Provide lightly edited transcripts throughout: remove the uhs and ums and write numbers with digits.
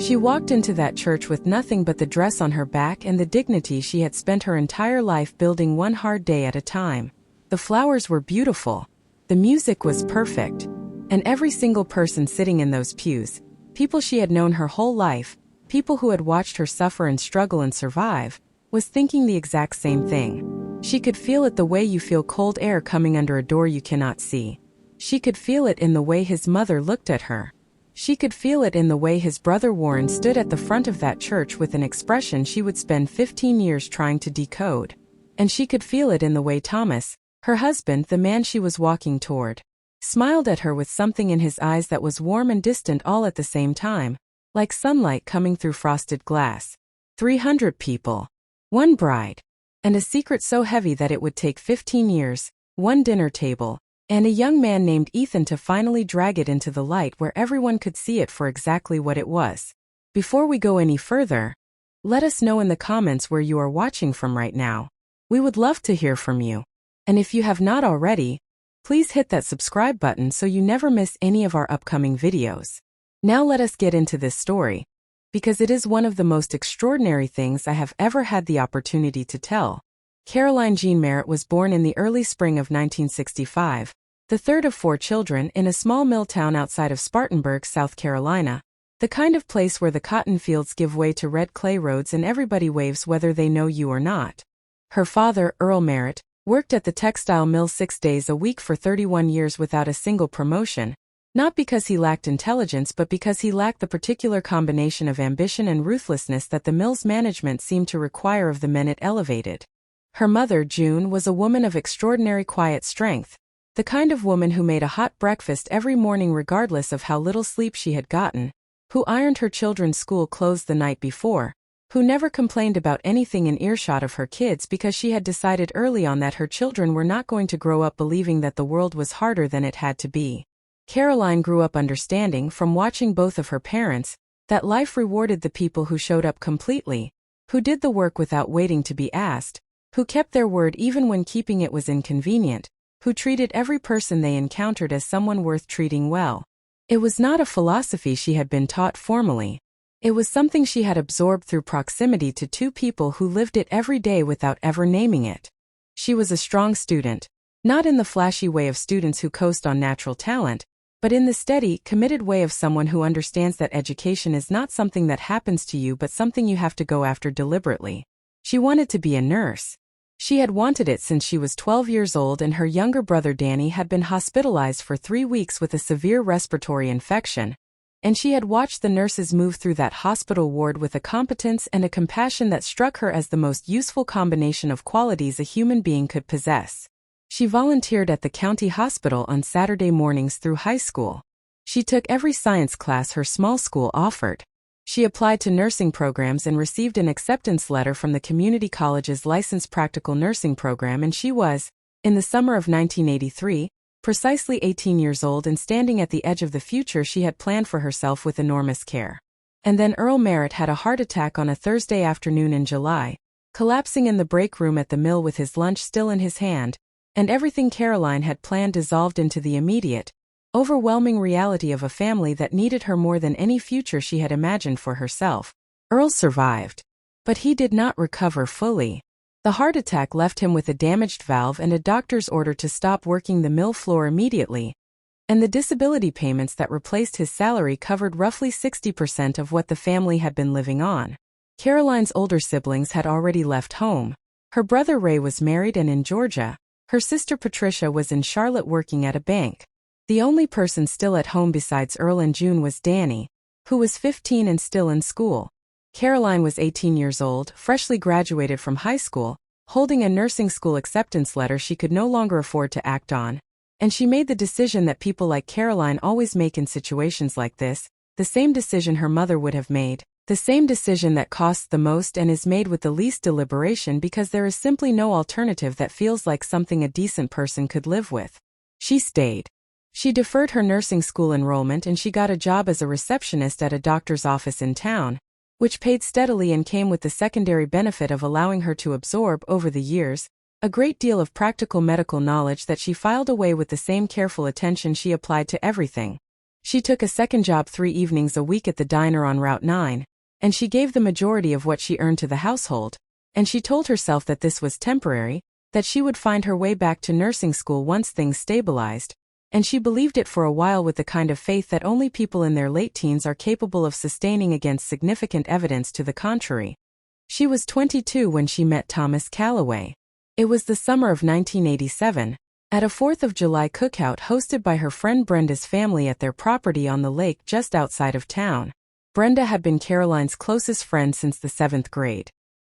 She walked into that church with nothing but the dress on her back and the dignity she had spent her entire life building one hard day at a time. The flowers were beautiful. The music was perfect. And every single person sitting in those pews, people she had known her whole life, people who had watched her suffer and struggle and survive, was thinking the exact same thing. She could feel it the way you feel cold air coming under a door you cannot see. She could feel it in the way his mother looked at her. She could feel it in the way his brother Warren stood at the front of that church with an expression she would spend 15 years trying to decode. And she could feel it in the way Thomas, her husband, the man she was walking toward, smiled at her with something in his eyes that was warm and distant all at the same time, like sunlight coming through frosted glass. 300 people. One bride. And a secret so heavy that it would take 15 years, one dinner table, and a young man named Ethan to finally drag it into the light where everyone could see it for exactly what it was. Before we go any further, let us know in the comments where you are watching from right now. We would love to hear from you. And if you have not already, please hit that subscribe button so you never miss any of our upcoming videos. Now let us get into this story, because it is one of the most extraordinary things I have ever had the opportunity to tell. Caroline Jean Merritt was born in the early spring of 1965, the third of 4 children, in a small mill town outside of Spartanburg, South Carolina, the kind of place where the cotton fields give way to red clay roads and everybody waves whether they know you or not. Her father, Earl Merritt, worked at the textile mill 6 days a week for 31 years without a single promotion, not because he lacked intelligence but because he lacked the particular combination of ambition and ruthlessness that the mill's management seemed to require of the men it elevated. Her mother, June, was a woman of extraordinary quiet strength, the kind of woman who made a hot breakfast every morning regardless of how little sleep she had gotten, who ironed her children's school clothes the night before, who never complained about anything in earshot of her kids because she had decided early on that her children were not going to grow up believing that the world was harder than it had to be. Caroline grew up understanding, from watching both of her parents, that life rewarded the people who showed up completely, who did the work without waiting to be asked, who kept their word even when keeping it was inconvenient, who treated every person they encountered as someone worth treating well. It was not a philosophy she had been taught formally. It was something she had absorbed through proximity to 2 people who lived it every day without ever naming it. She was a strong student, not in the flashy way of students who coast on natural talent, but in the steady, committed way of someone who understands that education is not something that happens to you but something you have to go after deliberately. She wanted to be a nurse. She had wanted it since she was 12 years old, and her younger brother Danny had been hospitalized for 3 weeks with a severe respiratory infection, and she had watched the nurses move through that hospital ward with a competence and a compassion that struck her as the most useful combination of qualities a human being could possess. She volunteered at the county hospital on Saturday mornings through high school. She took every science class her small school offered. She applied to nursing programs and received an acceptance letter from the community college's licensed practical nursing program, and she was, in the summer of 1983, precisely 18 years old and standing at the edge of the future she had planned for herself with enormous care. And then Earl Merritt had a heart attack on a Thursday afternoon in July, collapsing in the break room at the mill with his lunch still in his hand, and everything Caroline had planned dissolved into the immediate, overwhelming reality of a family that needed her more than any future she had imagined for herself. Earl survived. But he did not recover fully. The heart attack left him with a damaged valve and a doctor's order to stop working the mill floor immediately, and the disability payments that replaced his salary covered roughly 60% of what the family had been living on. Caroline's older siblings had already left home. Her brother Ray was married and in Georgia. Her sister Patricia was in Charlotte working at a bank. The only person still at home besides Earl and June was Danny, who was 15 and still in school. Caroline was 18 years old, freshly graduated from high school, holding a nursing school acceptance letter she could no longer afford to act on, and she made the decision that people like Caroline always make in situations like this, the same decision her mother would have made, the same decision that costs the most and is made with the least deliberation because there is simply no alternative that feels like something a decent person could live with. She stayed. She deferred her nursing school enrollment and she got a job as a receptionist at a doctor's office in town, which paid steadily and came with the secondary benefit of allowing her to absorb, over the years, a great deal of practical medical knowledge that she filed away with the same careful attention she applied to everything. She took a second job 3 evenings a week at the diner on Route 9, and she gave the majority of what she earned to the household, and she told herself that this was temporary, that she would find her way back to nursing school once things stabilized, and she believed it for a while with the kind of faith that only people in their late teens are capable of sustaining against significant evidence to the contrary. She was 22 when she met Thomas Calloway. It was the summer of 1987, at a 4th of July cookout hosted by her friend Brenda's family at their property on the lake just outside of town. Brenda had been Caroline's closest friend since the 7th grade.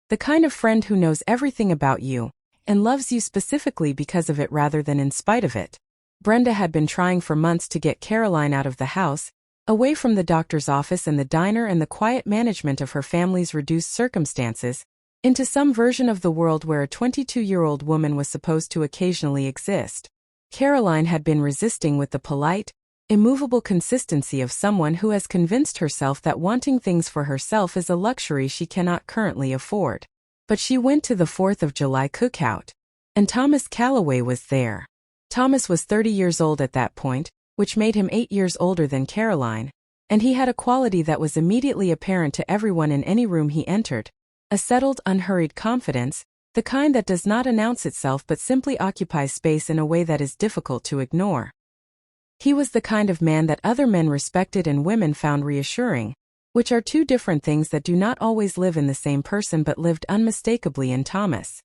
The kind of friend who knows everything about you, and loves you specifically because of it rather than in spite of it. Brenda had been trying for months to get Caroline out of the house, away from the doctor's office and the diner and the quiet management of her family's reduced circumstances, into some version of the world where a 22-year-old woman was supposed to occasionally exist. Caroline had been resisting with the polite, immovable consistency of someone who has convinced herself that wanting things for herself is a luxury she cannot currently afford. But she went to the 4th of July cookout, and Thomas Calloway was there. Thomas was 30 years old at that point, which made him 8 years older than Caroline, and he had a quality that was immediately apparent to everyone in any room he entered, a settled, unhurried confidence, the kind that does not announce itself but simply occupies space in a way that is difficult to ignore. He was the kind of man that other men respected and women found reassuring, which are two different things that do not always live in the same person but lived unmistakably in Thomas.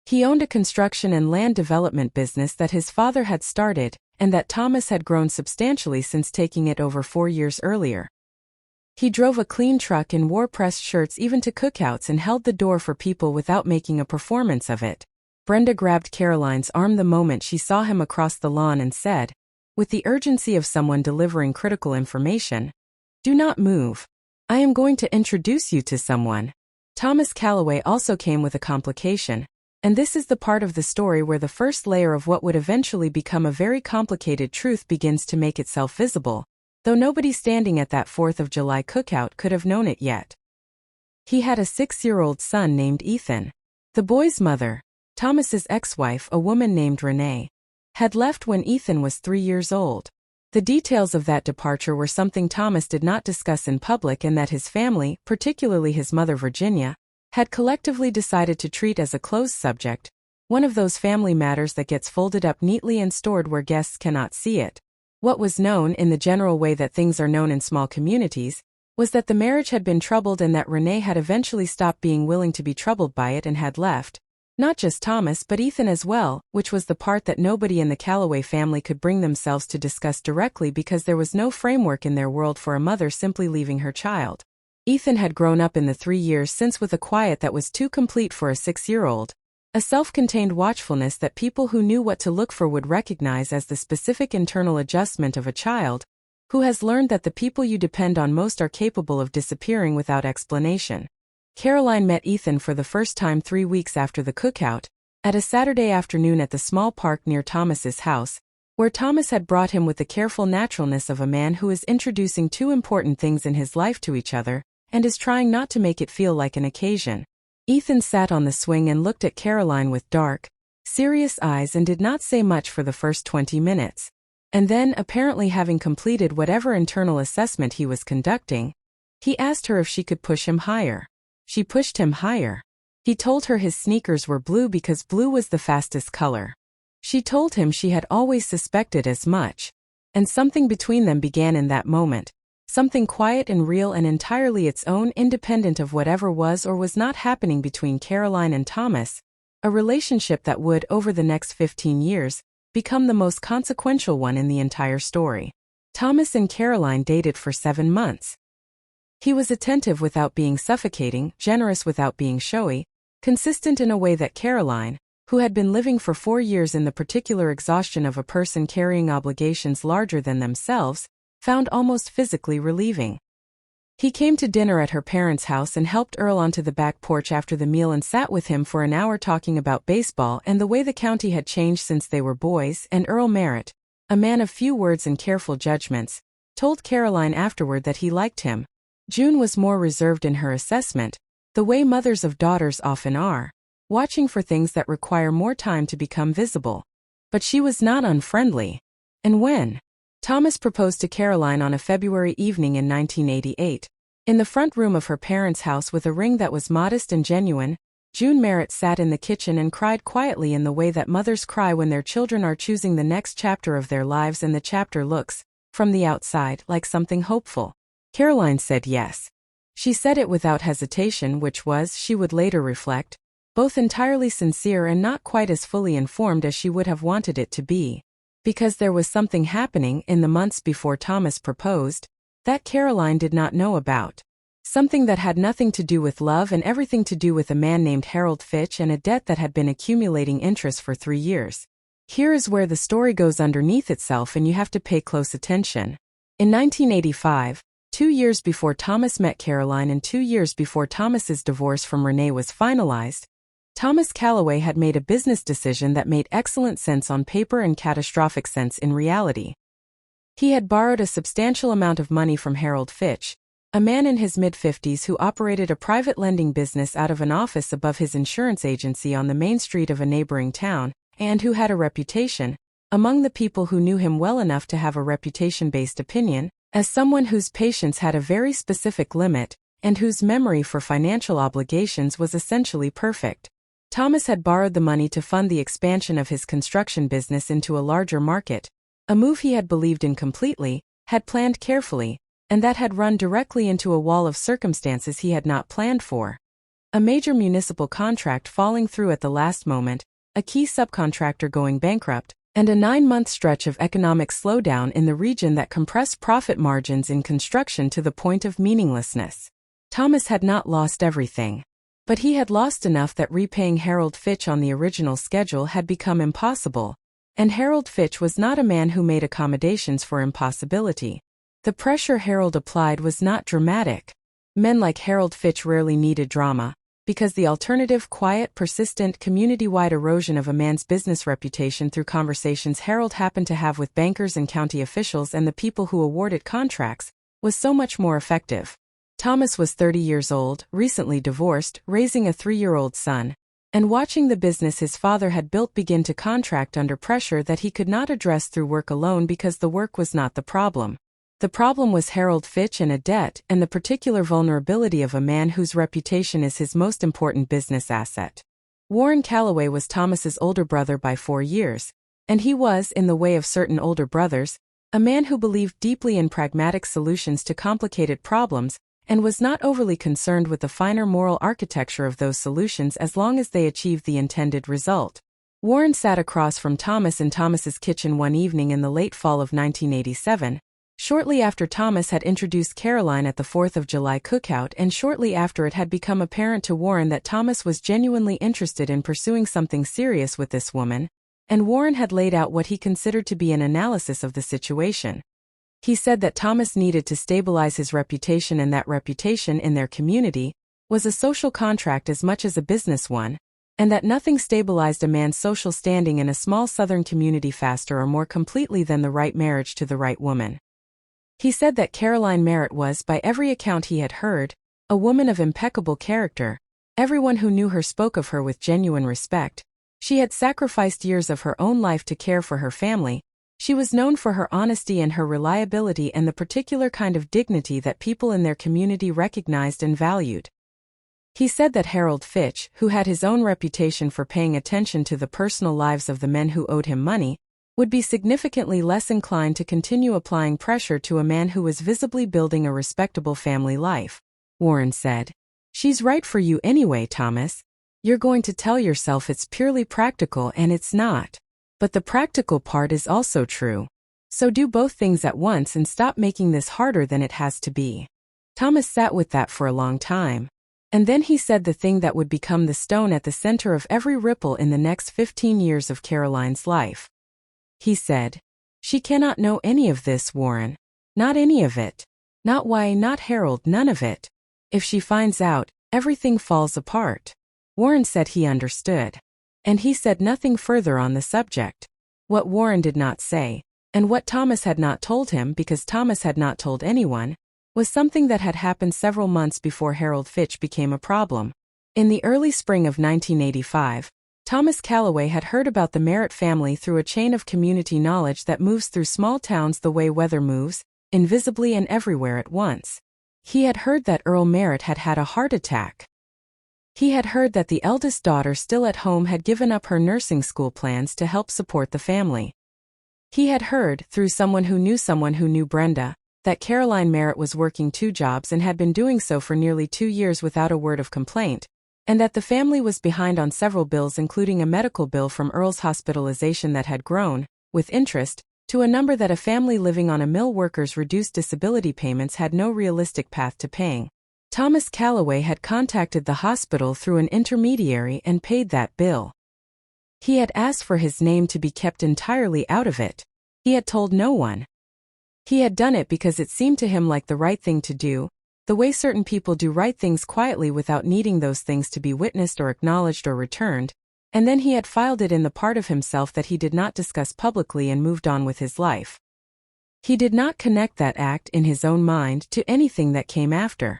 He owned a construction and land development business that his father had started, and that Thomas had grown substantially since taking it over 4 years earlier. He drove a clean truck and wore pressed shirts even to cookouts and held the door for people without making a performance of it. Brenda grabbed Caroline's arm the moment she saw him across the lawn and said, with the urgency of someone delivering critical information, "Do not move. I am going to introduce you to someone." Thomas Calloway also came with a complication, and this is the part of the story where the first layer of what would eventually become a very complicated truth begins to make itself visible, though nobody standing at that 4th of July cookout could have known it yet. He had a 6-year-old son named Ethan. The boy's mother, Thomas's ex-wife, a woman named Renee, had left when Ethan was 3 years old. The details of that departure were something Thomas did not discuss in public and that his family, particularly his mother Virginia, had collectively decided to treat as a closed subject, one of those family matters that gets folded up neatly and stored where guests cannot see it. What was known, in the general way that things are known in small communities, was that the marriage had been troubled and that Renee had eventually stopped being willing to be troubled by it and had left, not just Thomas but Ethan as well, which was the part that nobody in the Calloway family could bring themselves to discuss directly because there was no framework in their world for a mother simply leaving her child. Ethan had grown up in the 3 years since with a quiet that was too complete for a 6-year-old, a self-contained watchfulness that people who knew what to look for would recognize as the specific internal adjustment of a child who has learned that the people you depend on most are capable of disappearing without explanation. Caroline met Ethan for the first time 3 weeks after the cookout, at a Saturday afternoon at the small park near Thomas's house, where Thomas had brought him with the careful naturalness of a man who is introducing two important things in his life to each other, and is trying not to make it feel like an occasion. Ethan sat on the swing and looked at Caroline with dark, serious eyes and did not say much for the first 20 minutes. And then, apparently having completed whatever internal assessment he was conducting, he asked her if she could push him higher. She pushed him higher. He told her his sneakers were blue because blue was the fastest color. She told him she had always suspected as much. And something between them began in that moment. Something quiet and real and entirely its own, independent of whatever was or was not happening between Caroline and Thomas, a relationship that would, over the next 15 years, become the most consequential one in the entire story. Thomas and Caroline dated for 7 months. He was attentive without being suffocating, generous without being showy, consistent in a way that Caroline, who had been living for 4 years in the particular exhaustion of a person carrying obligations larger than themselves, found almost physically relieving. He came to dinner at her parents' house and helped Earl onto the back porch after the meal and sat with him for an hour talking about baseball and the way the county had changed since they were boys, and Earl Merritt, a man of few words and careful judgments, told Caroline afterward that he liked him. June was more reserved in her assessment, the way mothers of daughters often are, watching for things that require more time to become visible. But she was not unfriendly. And when Thomas proposed to Caroline on a February evening in 1988. In the front room of her parents' house with a ring that was modest and genuine, June Merritt sat in the kitchen and cried quietly in the way that mothers cry when their children are choosing the next chapter of their lives and the chapter looks, from the outside, like something hopeful. Caroline said yes. She said it without hesitation, which was, she would later reflect, both entirely sincere and not quite as fully informed as she would have wanted it to be. Because there was something happening in the months before Thomas proposed that Caroline did not know about. Something that had nothing to do with love and everything to do with a man named Harold Fitch and a debt that had been accumulating interest for 3 years. Here is where the story goes underneath itself and you have to pay close attention. In 1985, 2 years before Thomas met Caroline and 2 years before Thomas's divorce from Renee was finalized, Thomas Calloway had made a business decision that made excellent sense on paper and catastrophic sense in reality. He had borrowed a substantial amount of money from Harold Fitch, a man in his mid-50s who operated a private lending business out of an office above his insurance agency on the main street of a neighboring town, and who had a reputation, among the people who knew him well enough to have a reputation-based opinion, as someone whose patience had a very specific limit, and whose memory for financial obligations was essentially perfect. Thomas had borrowed the money to fund the expansion of his construction business into a larger market, a move he had believed in completely, had planned carefully, and that had run directly into a wall of circumstances he had not planned for. A major municipal contract falling through at the last moment, a key subcontractor going bankrupt, and a 9-month stretch of economic slowdown in the region that compressed profit margins in construction to the point of meaninglessness. Thomas had not lost everything. But he had lost enough that repaying Harold Fitch on the original schedule had become impossible, and Harold Fitch was not a man who made accommodations for impossibility. The pressure Harold applied was not dramatic. Men like Harold Fitch rarely needed drama, because the alternative, quiet, persistent, community-wide erosion of a man's business reputation through conversations Harold happened to have with bankers and county officials and the people who awarded contracts was so much more effective. Thomas was 30 years old, recently divorced, raising a 3-year-old son, and watching the business his father had built begin to contract under pressure that he could not address through work alone because the work was not the problem. The problem was Harold Fitch and a debt and the particular vulnerability of a man whose reputation is his most important business asset. Warren Calloway was Thomas's older brother by 4 years, and he was, in the way of certain older brothers, a man who believed deeply in pragmatic solutions to complicated problems and was not overly concerned with the finer moral architecture of those solutions as long as they achieved the intended result. Warren sat across from Thomas in Thomas's kitchen one evening in the late fall of 1987, shortly after Thomas had introduced Caroline at the 4th of July cookout and shortly after it had become apparent to Warren that Thomas was genuinely interested in pursuing something serious with this woman, and Warren had laid out what he considered to be an analysis of the situation. He said that Thomas needed to stabilize his reputation and that reputation in their community was a social contract as much as a business one, and that nothing stabilized a man's social standing in a small southern community faster or more completely than the right marriage to the right woman. He said that Caroline Merritt was, by every account he had heard, a woman of impeccable character. Everyone who knew her spoke of her with genuine respect. She had sacrificed years of her own life to care for her family. She was known for her honesty and her reliability and the particular kind of dignity that people in their community recognized and valued. He said that Harold Fitch, who had his own reputation for paying attention to the personal lives of the men who owed him money, would be significantly less inclined to continue applying pressure to a man who was visibly building a respectable family life. Warren said, "She's right for you anyway, Thomas. You're going to tell yourself it's purely practical and it's not. But the practical part is also true. So do both things at once and stop making this harder than it has to be." Thomas sat with that for a long time. And then he said the thing that would become the stone at the center of every ripple in the next 15 years of Caroline's life. He said, "She cannot know any of this, Warren. Not any of it. Not why, not Harold, none of it. If she finds out, everything falls apart." Warren said he understood. And he said nothing further on the subject. What Warren did not say, and what Thomas had not told him because Thomas had not told anyone, was something that had happened several months before Harold Fitch became a problem. In the early spring of 1985, Thomas Calloway had heard about the Merritt family through a chain of community knowledge that moves through small towns the way weather moves, invisibly and everywhere at once. He had heard that Earl Merritt had had a heart attack. He had heard that the eldest daughter still at home had given up her nursing school plans to help support the family. He had heard, through someone who knew Brenda, that Caroline Merritt was working 2 jobs and had been doing so for nearly 2 years without a word of complaint, and that the family was behind on several bills, including a medical bill from Earl's hospitalization that had grown, with interest, to a number that a family living on a mill worker's reduced disability payments had no realistic path to paying. Thomas Calloway had contacted the hospital through an intermediary and paid that bill. He had asked for his name to be kept entirely out of it. He had told no one. He had done it because it seemed to him like the right thing to do, the way certain people do right things quietly without needing those things to be witnessed or acknowledged or returned, and then he had filed it in the part of himself that he did not discuss publicly and moved on with his life. He did not connect that act in his own mind to anything that came after.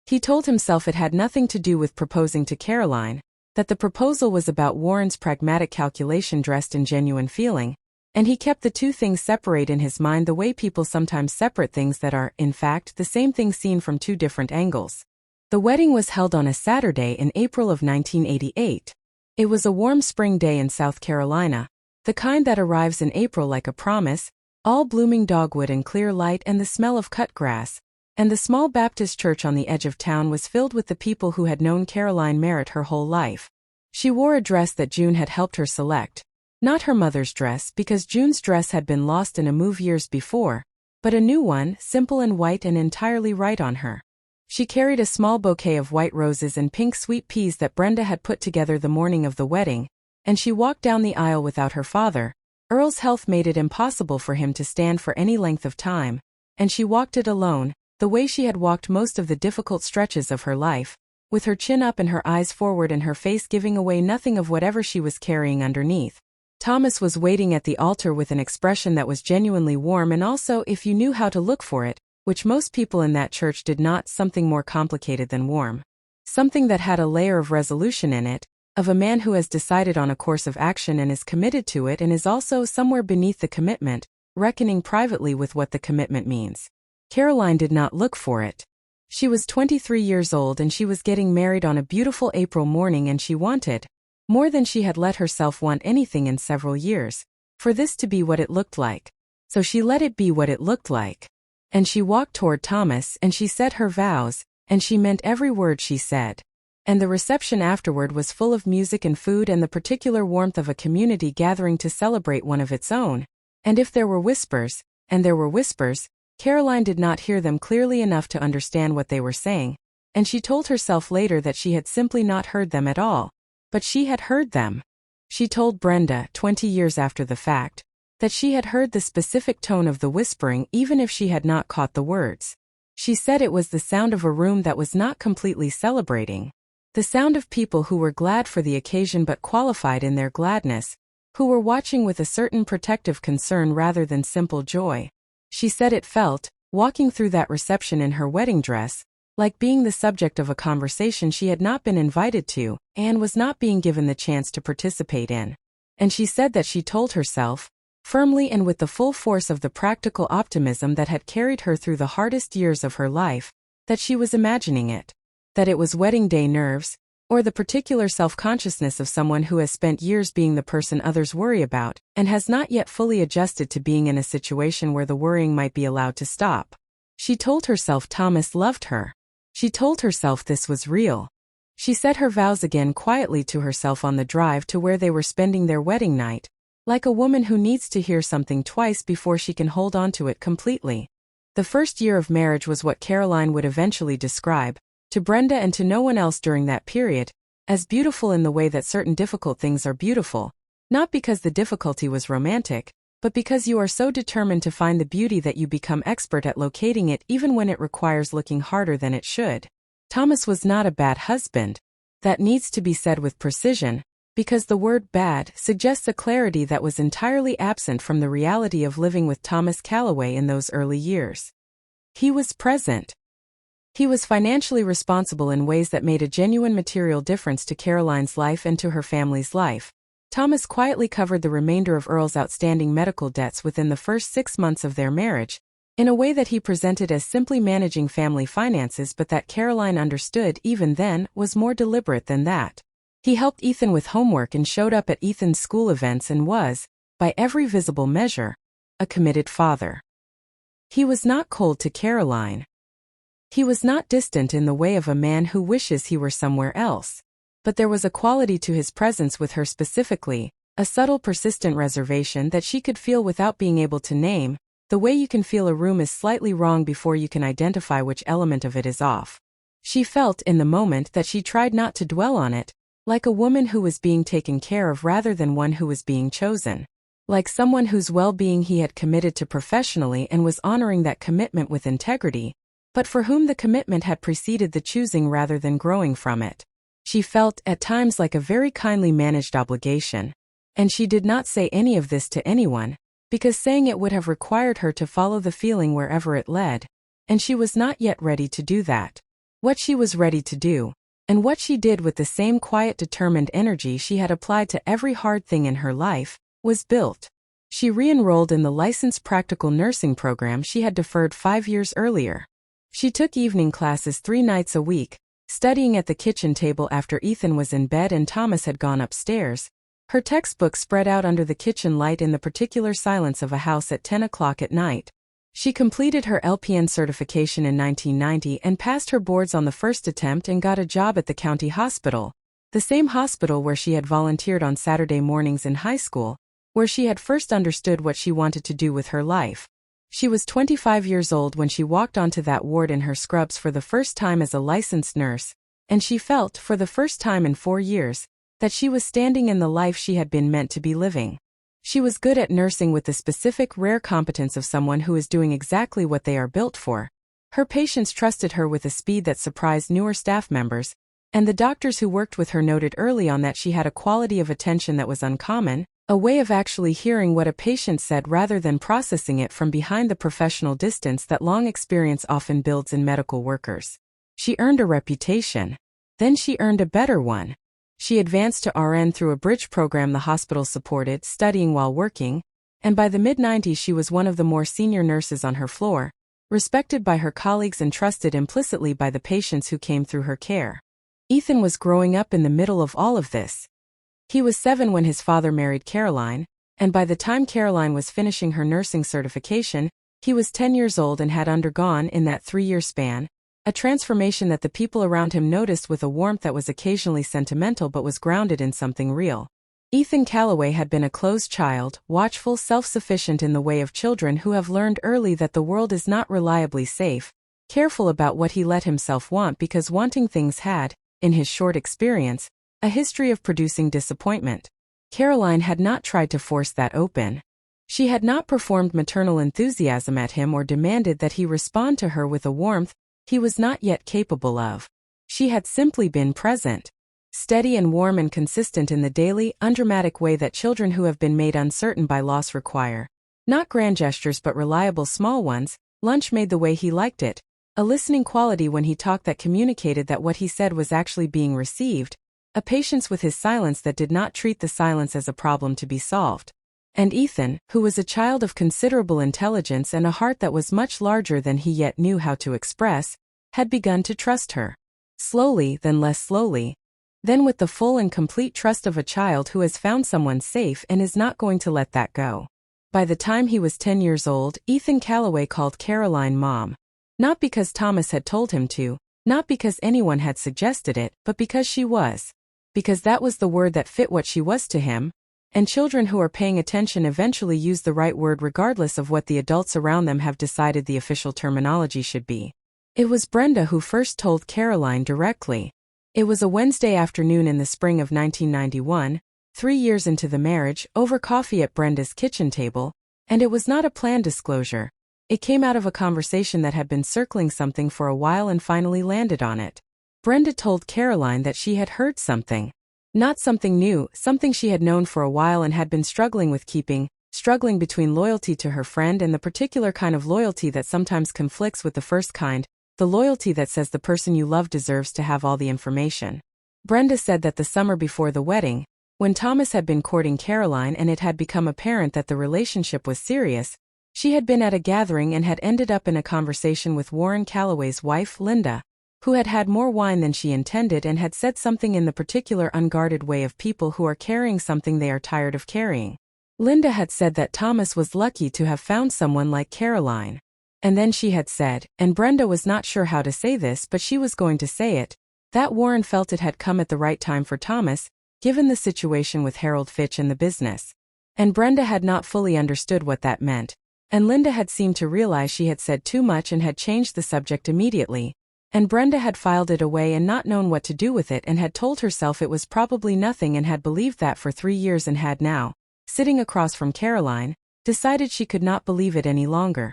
He told himself it had nothing to do with proposing to Caroline, that the proposal was about Warren's pragmatic calculation dressed in genuine feeling, and he kept the 2 things separate in his mind the way people sometimes separate things that are, in fact, the same thing seen from 2 different angles. The wedding was held on a Saturday in April of 1988. It was a warm spring day in South Carolina, the kind that arrives in April like a promise, all blooming dogwood and clear light and the smell of cut grass, and the small Baptist church on the edge of town was filled with the people who had known Caroline Merritt her whole life. She wore a dress that June had helped her select. Not her mother's dress, because June's dress had been lost in a move years before, but a new one, simple and white and entirely right on her. She carried a small bouquet of white roses and pink sweet peas that Brenda had put together the morning of the wedding, and she walked down the aisle without her father. Earl's health made it impossible for him to stand for any length of time, and she walked it alone, the way she had walked most of the difficult stretches of her life, with her chin up and her eyes forward and her face giving away nothing of whatever she was carrying underneath. Thomas was waiting at the altar with an expression that was genuinely warm and also, if you knew how to look for it, which most people in that church did not, something more complicated than warm. Something that had a layer of resolution in it, of a man who has decided on a course of action and is committed to it and is also somewhere beneath the commitment, reckoning privately with what the commitment means. Caroline did not look for it. She was 23 years old and she was getting married on a beautiful April morning and she wanted, more than she had let herself want anything in several years, for this to be what it looked like. So she let it be what it looked like. And she walked toward Thomas and she said her vows, and she meant every word she said. And the reception afterward was full of music and food and the particular warmth of a community gathering to celebrate one of its own. And if there were whispers, and there were whispers, Caroline did not hear them clearly enough to understand what they were saying, and she told herself later that she had simply not heard them at all. But she had heard them. She told Brenda, 20 years after the fact, that she had heard the specific tone of the whispering even if she had not caught the words. She said it was the sound of a room that was not completely celebrating. The sound of people who were glad for the occasion but qualified in their gladness, who were watching with a certain protective concern rather than simple joy. She said it felt, walking through that reception in her wedding dress, like being the subject of a conversation she had not been invited to, and was not being given the chance to participate in. And she said that she told herself, firmly and with the full force of the practical optimism that had carried her through the hardest years of her life, that she was imagining it. That it was wedding day nerves, or the particular self-consciousness of someone who has spent years being the person others worry about, and has not yet fully adjusted to being in a situation where the worrying might be allowed to stop. She told herself Thomas loved her. She told herself this was real. She said her vows again quietly to herself on the drive to where they were spending their wedding night, like a woman who needs to hear something twice before she can hold on to it completely. The first year of marriage was what Caroline would eventually describe, to Brenda and to no one else during that period, as beautiful in the way that certain difficult things are beautiful, not because the difficulty was romantic, but because you are so determined to find the beauty that you become expert at locating it even when it requires looking harder than it should. Thomas was not a bad husband. That needs to be said with precision, because the word bad suggests a clarity that was entirely absent from the reality of living with Thomas Calloway in those early years. He was present. He was financially responsible in ways that made a genuine material difference to Caroline's life and to her family's life. Thomas quietly covered the remainder of Earl's outstanding medical debts within the first 6 months of their marriage, in a way that he presented as simply managing family finances, but that Caroline understood even then was more deliberate than that. He helped Ethan with homework and showed up at Ethan's school events and was, by every visible measure, a committed father. He was not cold to Caroline. He was not distant in the way of a man who wishes he were somewhere else. But there was a quality to his presence with her specifically, a subtle persistent reservation that she could feel without being able to name, the way you can feel a room is slightly wrong before you can identify which element of it is off. She felt in the moment that she tried not to dwell on it, like a woman who was being taken care of rather than one who was being chosen. Like someone whose well-being he had committed to professionally and was honoring that commitment with integrity, but for whom the commitment had preceded the choosing rather than growing from it. She felt at times like a very kindly managed obligation. And she did not say any of this to anyone, because saying it would have required her to follow the feeling wherever it led, and she was not yet ready to do that. What she was ready to do, and what she did with the same quiet determined energy she had applied to every hard thing in her life, was built. She re-enrolled in the licensed practical nursing program she had deferred 5 years earlier. She took evening classes 3 nights a week, studying at the kitchen table after Ethan was in bed and Thomas had gone upstairs, her textbook spread out under the kitchen light in the particular silence of a house at 10 o'clock at night. She completed her LPN certification in 1990 and passed her boards on the first attempt and got a job at the county hospital, the same hospital where she had volunteered on Saturday mornings in high school, where she had first understood what she wanted to do with her life. She was 25 years old when she walked onto that ward in her scrubs for the first time as a licensed nurse, and she felt, for the first time in 4 years, that she was standing in the life she had been meant to be living. She was good at nursing with the specific rare competence of someone who is doing exactly what they are built for. Her patients trusted her with a speed that surprised newer staff members, and the doctors who worked with her noted early on that she had a quality of attention that was uncommon, a way of actually hearing what a patient said rather than processing it from behind the professional distance that long experience often builds in medical workers. She earned a reputation. Then she earned a better one. She advanced to RN through a bridge program the hospital supported, studying while working, and by the mid-90s she was one of the more senior nurses on her floor, respected by her colleagues and trusted implicitly by the patients who came through her care. Ethan was growing up in the middle of all of this. He was 7 when his father married Caroline, and by the time Caroline was finishing her nursing certification, he was 10 years old and had undergone, in that 3-year span, a transformation that the people around him noticed with a warmth that was occasionally sentimental but was grounded in something real. Ethan Calloway had been a closed child, watchful, self-sufficient in the way of children who have learned early that the world is not reliably safe, careful about what he let himself want because wanting things had, in his short experience, a history of producing disappointment. Caroline had not tried to force that open. She had not performed maternal enthusiasm at him or demanded that he respond to her with a warmth he was not yet capable of. She had simply been present, steady and warm and consistent in the daily, undramatic way that children who have been made uncertain by loss require. Not grand gestures but reliable small ones, lunch made the way he liked it, a listening quality when he talked that communicated that what he said was actually being received, a patience with his silence that did not treat the silence as a problem to be solved. And Ethan, who was a child of considerable intelligence and a heart that was much larger than he yet knew how to express, had begun to trust her. Slowly, then less slowly, then with the full and complete trust of a child who has found someone safe and is not going to let that go. By the time he was 10 years old, Ethan Calloway called Caroline Mom. Not because Thomas had told him to, not because anyone had suggested it, but because she was. Because that was the word that fit what she was to him. And children who are paying attention eventually use the right word regardless of what the adults around them have decided the official terminology should be. It was Brenda who first told Caroline directly. It was a Wednesday afternoon in the spring of 1991, 3 years into the marriage, over coffee at Brenda's kitchen table, and it was not a planned disclosure. It came out of a conversation that had been circling something for a while and finally landed on it. Brenda told Caroline that she had heard something. Not something new, something she had known for a while and had been struggling with keeping, struggling between loyalty to her friend and the particular kind of loyalty that sometimes conflicts with the first kind, the loyalty that says the person you love deserves to have all the information. Brenda said that the summer before the wedding, when Thomas had been courting Caroline and it had become apparent that the relationship was serious, she had been at a gathering and had ended up in a conversation with Warren Calloway's wife, Linda, who had had more wine than she intended and had said something in the particular unguarded way of people who are carrying something they are tired of carrying. Linda had said that Thomas was lucky to have found someone like Caroline. And then she had said, and Brenda was not sure how to say this but she was going to say it, that Warren felt it had come at the right time for Thomas, given the situation with Harold Fitch and the business. And Brenda had not fully understood what that meant, and Linda had seemed to realize she had said too much and had changed the subject immediately. And Brenda had filed it away and not known what to do with it and had told herself it was probably nothing and had believed that for 3 years and had now, sitting across from Caroline, decided she could not believe it any longer.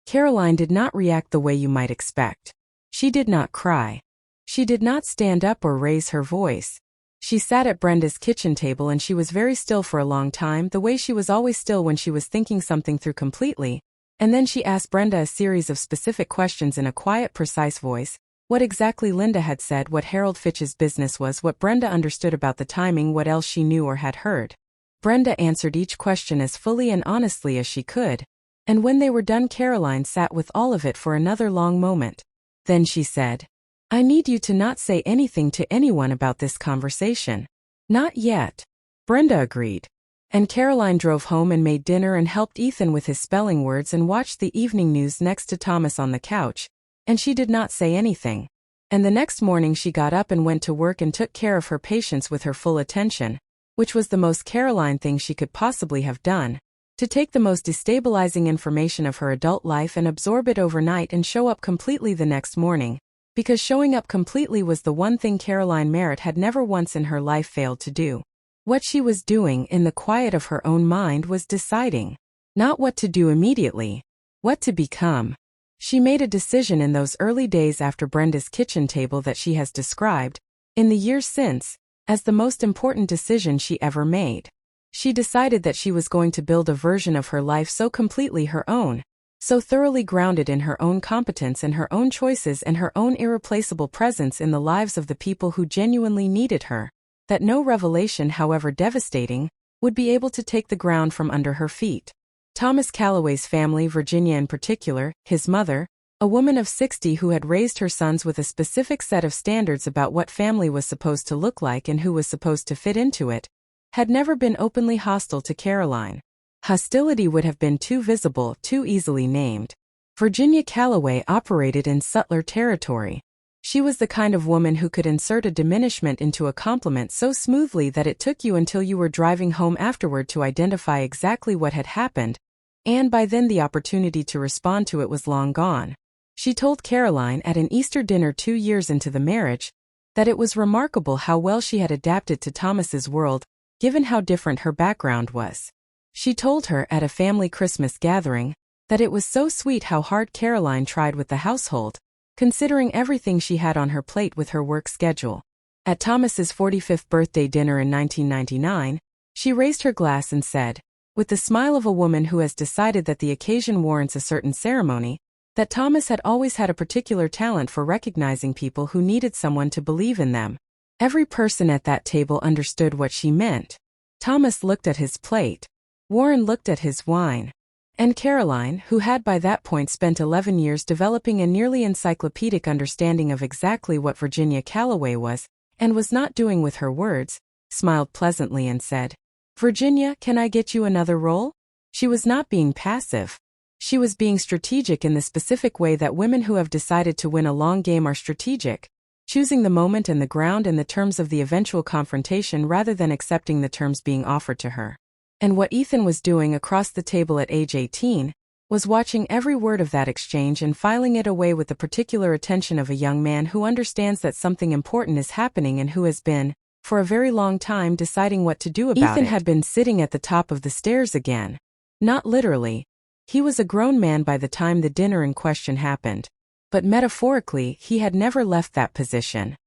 Caroline did not react the way you might expect. She did not cry. She did not stand up or raise her voice. She sat at Brenda's kitchen table and she was very still for a long time, the way she was always still when she was thinking something through completely, and then she asked Brenda a series of specific questions in a quiet, precise voice. What exactly Linda had said, what Harold Fitch's business was, what Brenda understood about the timing, what else she knew or had heard. Brenda answered each question as fully and honestly as she could, and when they were done Caroline sat with all of it for another long moment. Then she said, "I need you to not say anything to anyone about this conversation." "Not yet." Brenda agreed. And Caroline drove home and made dinner and helped Ethan with his spelling words and watched the evening news next to Thomas on the couch, and she did not say anything. And the next morning she got up and went to work and took care of her patients with her full attention, which was the most Caroline thing she could possibly have done, to take the most destabilizing information of her adult life and absorb it overnight and show up completely the next morning, because showing up completely was the one thing Caroline Merritt had never once in her life failed to do. What she was doing in the quiet of her own mind was deciding, not what to do immediately, what to become. She made a decision in those early days after Brenda's kitchen table that she has described, in the years since, as the most important decision she ever made. She decided that she was going to build a version of her life so completely her own, so thoroughly grounded in her own competence and her own choices and her own irreplaceable presence in the lives of the people who genuinely needed her, that no revelation, however devastating, would be able to take the ground from under her feet. Thomas Calloway's family, Virginia in particular, his mother, a woman of 60 who had raised her sons with a specific set of standards about what family was supposed to look like and who was supposed to fit into it, had never been openly hostile to Caroline. Hostility would have been too visible, too easily named. Virginia Calloway operated in subtler territory. She was the kind of woman who could insert a diminishment into a compliment so smoothly that it took you until you were driving home afterward to identify exactly what had happened, and by then the opportunity to respond to it was long gone. She told Caroline at an Easter dinner 2 years into the marriage that it was remarkable how well she had adapted to Thomas's world, given how different her background was. She told her at a family Christmas gathering that it was so sweet how hard Caroline tried with the household, considering everything she had on her plate with her work schedule. At Thomas's 45th birthday dinner in 1999, she raised her glass and said, with the smile of a woman who has decided that the occasion warrants a certain ceremony, that Thomas had always had a particular talent for recognizing people who needed someone to believe in them. Every person at that table understood what she meant. Thomas looked at his plate. Warren looked at his wine. And Caroline, who had by that point spent 11 years developing a nearly encyclopedic understanding of exactly what Virginia Calloway was, and was not doing with her words, smiled pleasantly and said, "Virginia, can I get you another roll?" She was not being passive. She was being strategic in the specific way that women who have decided to win a long game are strategic, choosing the moment and the ground and the terms of the eventual confrontation rather than accepting the terms being offered to her. And what Ethan was doing across the table at age 18 was watching every word of that exchange and filing it away with the particular attention of a young man who understands that something important is happening and who has been, for a very long time, deciding what to do about it. Ethan had been sitting at the top of the stairs again. Not literally. He was a grown man by the time the dinner in question happened. But metaphorically, he had never left that position.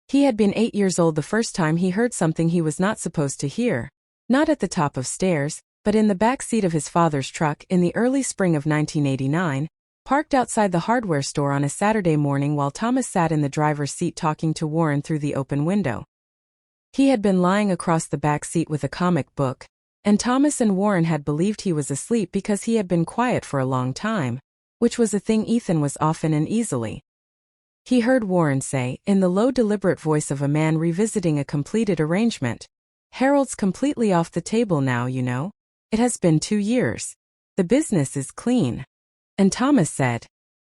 He had been 8 years old the first time he heard something he was not supposed to hear. Not at the top of stairs, but in the back seat of his father's truck in the early spring of 1989, parked outside the hardware store on a Saturday morning while Thomas sat in the driver's seat talking to Warren through the open window. He had been lying across the back seat with a comic book, and Thomas and Warren had believed he was asleep because he had been quiet for a long time, which was a thing Ethan was often and easily. He heard Warren say, in the low deliberate voice of a man revisiting a completed arrangement, "Harold's completely off the table now, you know. It has been 2 years. The business is clean." And Thomas said,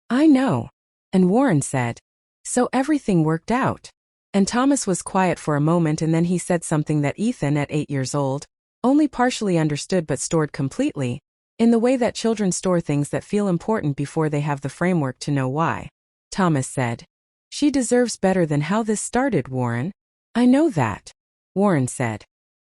"I know." And Warren said, "So everything worked out." And Thomas was quiet for a moment, and then he said something that Ethan, at 8 years old, only partially understood but stored completely, in the way that children store things that feel important before they have the framework to know why. Thomas said, "She deserves better than how this started, Warren." "I know that," Warren said.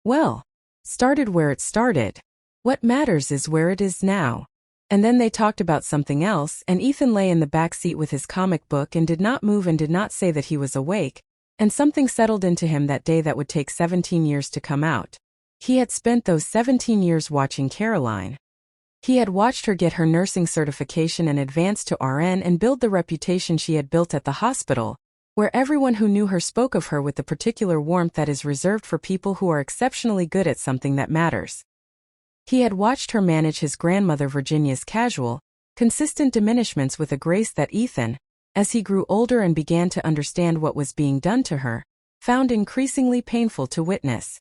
"Well, started where it started. What matters is where it is now." And then they talked about something else, and Ethan lay in the back seat with his comic book and did not move and did not say that he was awake, and something settled into him that day that would take 17 years to come out. He had spent those 17 years watching Caroline. He had watched her get her nursing certification and advance to RN and build the reputation she had built at the hospital, where everyone who knew her spoke of her with the particular warmth that is reserved for people who are exceptionally good at something that matters. He had watched her manage his grandmother Virginia's casual, consistent diminishments with a grace that Ethan, as he grew older and began to understand what was being done to her, found increasingly painful to witness.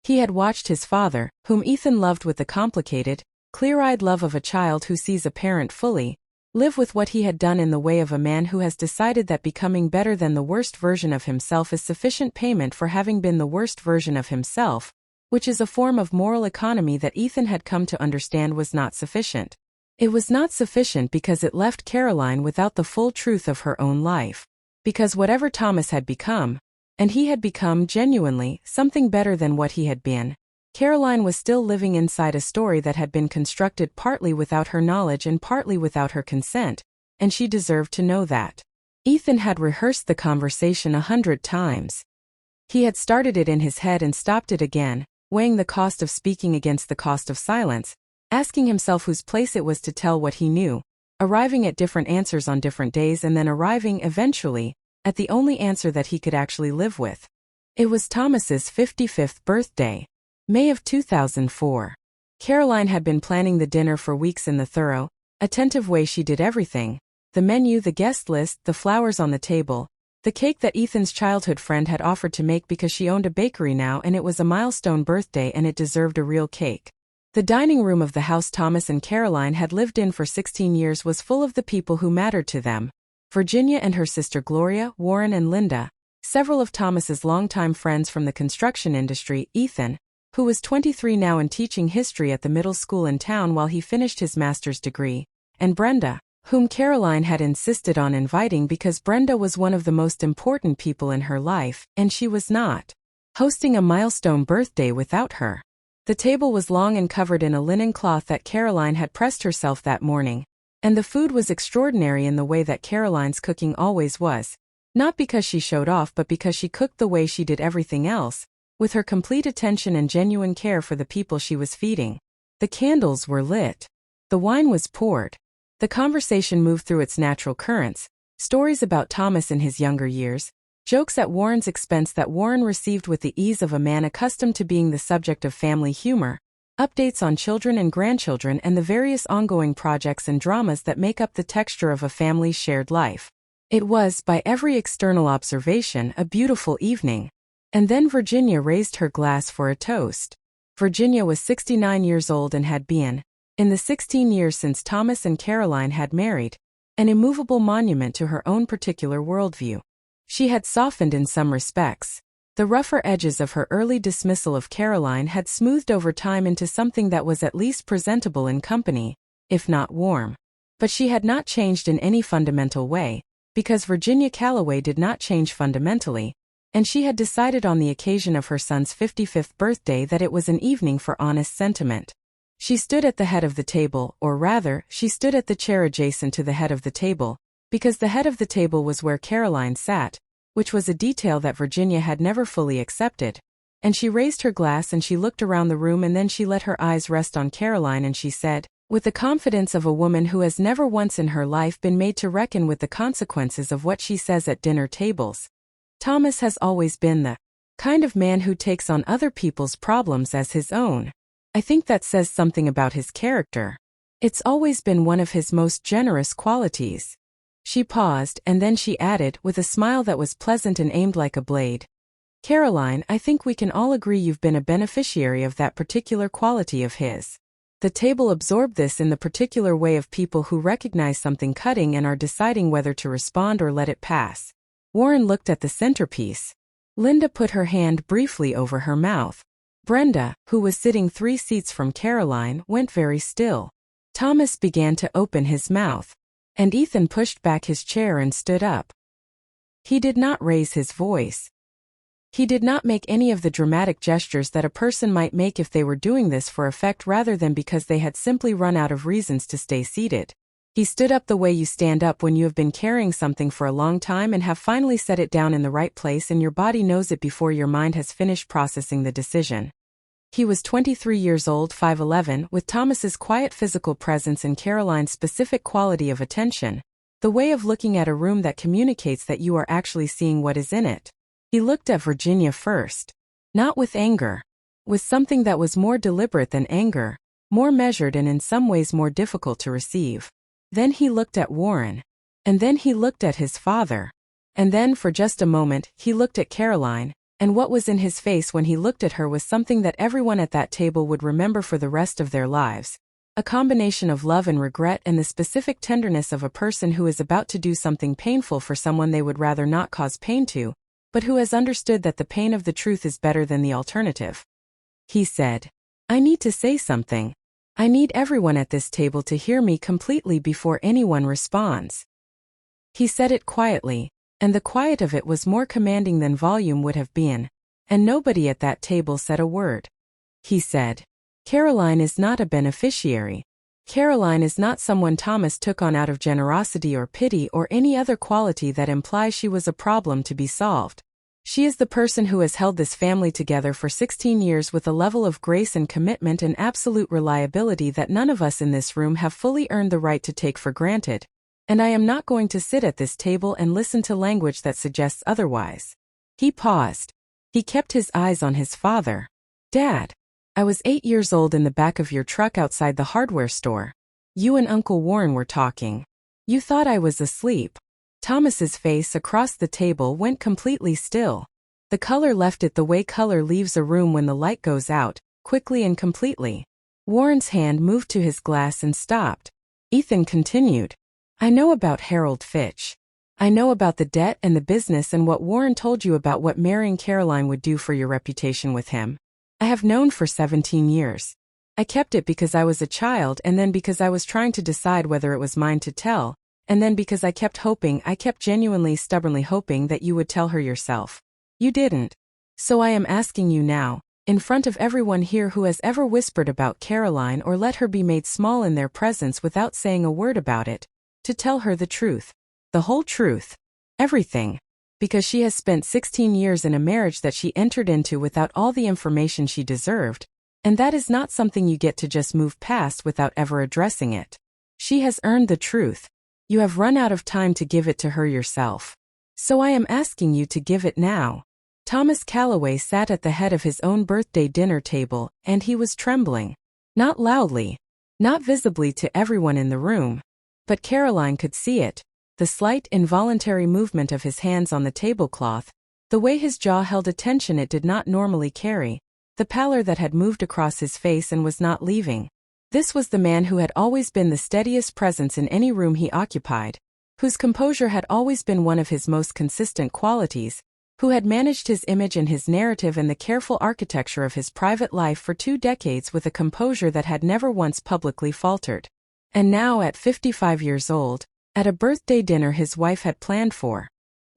He had watched his father, whom Ethan loved with the complicated, clear-eyed love of a child who sees a parent fully, live with what he had done in the way of a man who has decided that becoming better than the worst version of himself is sufficient payment for having been the worst version of himself, which is a form of moral economy that Ethan had come to understand was not sufficient. It was not sufficient because it left Caroline without the full truth of her own life. Because whatever Thomas had become, and he had become genuinely something better than what he had been, Caroline was still living inside a story that had been constructed partly without her knowledge and partly without her consent, and she deserved to know that. Ethan had rehearsed the conversation 100 times. He had started it in his head and stopped it again, weighing the cost of speaking against the cost of silence, asking himself whose place it was to tell what he knew, arriving at different answers on different days and then arriving, eventually, at the only answer that he could actually live with. It was Thomas's 55th birthday, May of 2004. Caroline had been planning the dinner for weeks in the thorough, attentive way she did everything: the menu, the guest list, the flowers on the table, the cake that Ethan's childhood friend had offered to make because she owned a bakery now and it was a milestone birthday and it deserved a real cake. The dining room of the house Thomas and Caroline had lived in for 16 years was full of the people who mattered to them: Virginia and her sister Gloria, Warren and Linda, several of Thomas's longtime friends from the construction industry, Ethan, who was 23 now and teaching history at the middle school in town while he finished his master's degree, and Brenda, whom Caroline had insisted on inviting because Brenda was one of the most important people in her life, and she was not hosting a milestone birthday without her. The table was long and covered in a linen cloth that Caroline had pressed herself that morning, and the food was extraordinary in the way that Caroline's cooking always was, not because she showed off but because she cooked the way she did everything else, with her complete attention and genuine care for the people she was feeding. The candles were lit. The wine was poured. The conversation moved through its natural currents: stories about Thomas in his younger years, jokes at Warren's expense that Warren received with the ease of a man accustomed to being the subject of family humor, updates on children and grandchildren and the various ongoing projects and dramas that make up the texture of a family's shared life. It was, by every external observation, a beautiful evening. And then Virginia raised her glass for a toast. Virginia was 69 years old and had been, in the 16 years since Thomas and Caroline had married, an immovable monument to her own particular worldview. She had softened in some respects. The rougher edges of her early dismissal of Caroline had smoothed over time into something that was at least presentable in company, if not warm. But she had not changed in any fundamental way, because Virginia Calloway did not change fundamentally, and she had decided on the occasion of her son's 55th birthday that it was an evening for honest sentiment. She stood at the head of the table, or rather, she stood at the chair adjacent to the head of the table, because the head of the table was where Caroline sat, which was a detail that Virginia had never fully accepted. And she raised her glass and she looked around the room and then she let her eyes rest on Caroline and she said, With the confidence of a woman who has never once in her life been made to reckon with the consequences of what she says at dinner tables. Thomas has always been the kind of man who takes on other people's problems as his own. I think that says something about his character. It's always been one of his most generous qualities. She paused, and then she added, with a smile that was pleasant and aimed like a blade. Caroline, I think we can all agree you've been a beneficiary of that particular quality of his. The table absorbed this in the particular way of people who recognize something cutting and are deciding whether to respond or let it pass. Warren looked at the centerpiece. Linda put her hand briefly over her mouth. Brenda, who was sitting 3 seats from Caroline, went very still. Thomas began to open his mouth. And Ethan pushed back his chair and stood up. He did not raise his voice. He did not make any of the dramatic gestures that a person might make if they were doing this for effect rather than because they had simply run out of reasons to stay seated. He stood up the way you stand up when you have been carrying something for a long time and have finally set it down in the right place and your body knows it before your mind has finished processing the decision. He was 23 years old, 5'11", with Thomas's quiet physical presence and Caroline's specific quality of attention, the way of looking at a room that communicates that you are actually seeing what is in it. He looked at Virginia first. Not with anger. With something that was more deliberate than anger, more measured and in some ways more difficult to receive. Then he looked at Warren. And then he looked at his father. And then for just a moment, he looked at Caroline, and what was in his face when he looked at her was something that everyone at that table would remember for the rest of their lives. A combination of love and regret and the specific tenderness of a person who is about to do something painful for someone they would rather not cause pain to, but who has understood that the pain of the truth is better than the alternative. He said, I need to say something. I need everyone at this table to hear me completely before anyone responds. He said it quietly, and the quiet of it was more commanding than volume would have been, and nobody at that table said a word. He said, Caroline is not a beneficiary. Caroline is not someone Thomas took on out of generosity or pity or any other quality that implies she was a problem to be solved. She is the person who has held this family together for 16 years with a level of grace and commitment and absolute reliability that none of us in this room have fully earned the right to take for granted. And I am not going to sit at this table and listen to language that suggests otherwise. He paused. He kept his eyes on his father. Dad. I was 8 years old in the back of your truck outside the hardware store. You and Uncle Warren were talking. You thought I was asleep. Thomas's face across the table went completely still. The color left it the way color leaves a room when the light goes out, quickly and completely. Warren's hand moved to his glass and stopped. Ethan continued. I know about Harold Fitch. I know about the debt and the business and what Warren told you about what marrying Caroline would do for your reputation with him. I have known for 17 years. I kept it because I was a child and then because I was trying to decide whether it was mine to tell, and then because I kept genuinely stubbornly hoping that you would tell her yourself. You didn't. So I am asking you now, in front of everyone here who has ever whispered about Caroline or let her be made small in their presence without saying a word about it, to tell her the truth. The whole truth. Everything. Because she has spent 16 years in a marriage that she entered into without all the information she deserved, and that is not something you get to just move past without ever addressing it. She has earned the truth. You have run out of time to give it to her yourself. So I am asking you to give it now. Thomas Calloway sat at the head of his own birthday dinner table, and he was trembling. Not loudly. Not visibly to everyone in the room. But Caroline could see it. The slight, involuntary movement of his hands on the tablecloth, the way his jaw held a tension it did not normally carry, the pallor that had moved across his face and was not leaving. This was the man who had always been the steadiest presence in any room he occupied, whose composure had always been one of his most consistent qualities, who had managed his image and his narrative and the careful architecture of his private life for 2 decades with a composure that had never once publicly faltered. And now at 55 years old, at a birthday dinner his wife had planned for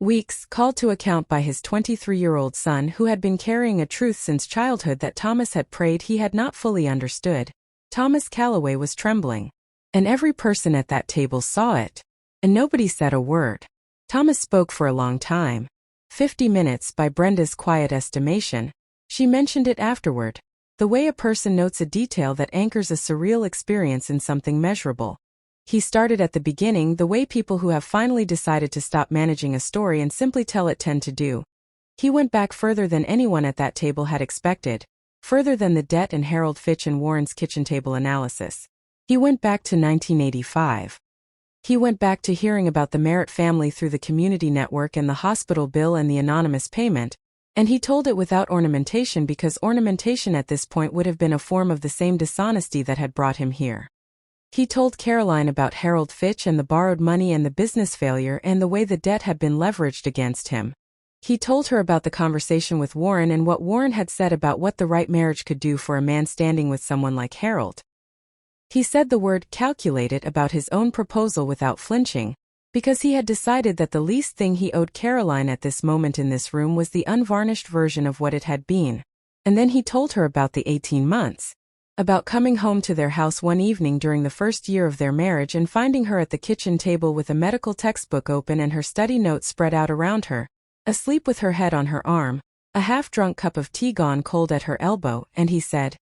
weeks, called to account by his 23-year-old son who had been carrying a truth since childhood that Thomas had prayed he had not fully understood. Thomas Calloway was trembling. And every person at that table saw it. And nobody said a word. Thomas spoke for a long time. 50 minutes by Brenda's quiet estimation. She mentioned it afterward. The way a person notes a detail that anchors a surreal experience in something measurable. He started at the beginning, the way people who have finally decided to stop managing a story and simply tell it tend to do. He went back further than anyone at that table had expected, further than the debt and Harold Fitch and Warren's kitchen table analysis. He went back to 1985. He went back to hearing about the Merritt family through the community network and the hospital bill and the anonymous payment, and he told it without ornamentation because ornamentation at this point would have been a form of the same dishonesty that had brought him here. He told Caroline about Harold Fitch and the borrowed money and the business failure and the way the debt had been leveraged against him. He told her about the conversation with Warren and what Warren had said about what the right marriage could do for a man standing with someone like Harold. He said the word calculated about his own proposal without flinching, because he had decided that the least thing he owed Caroline at this moment in this room was the unvarnished version of what it had been. And then he told her about the 18 months. About coming home to their house one evening during the first year of their marriage and finding her at the kitchen table with a medical textbook open and her study notes spread out around her, asleep with her head on her arm, a half-drunk cup of tea gone cold at her elbow, and he said,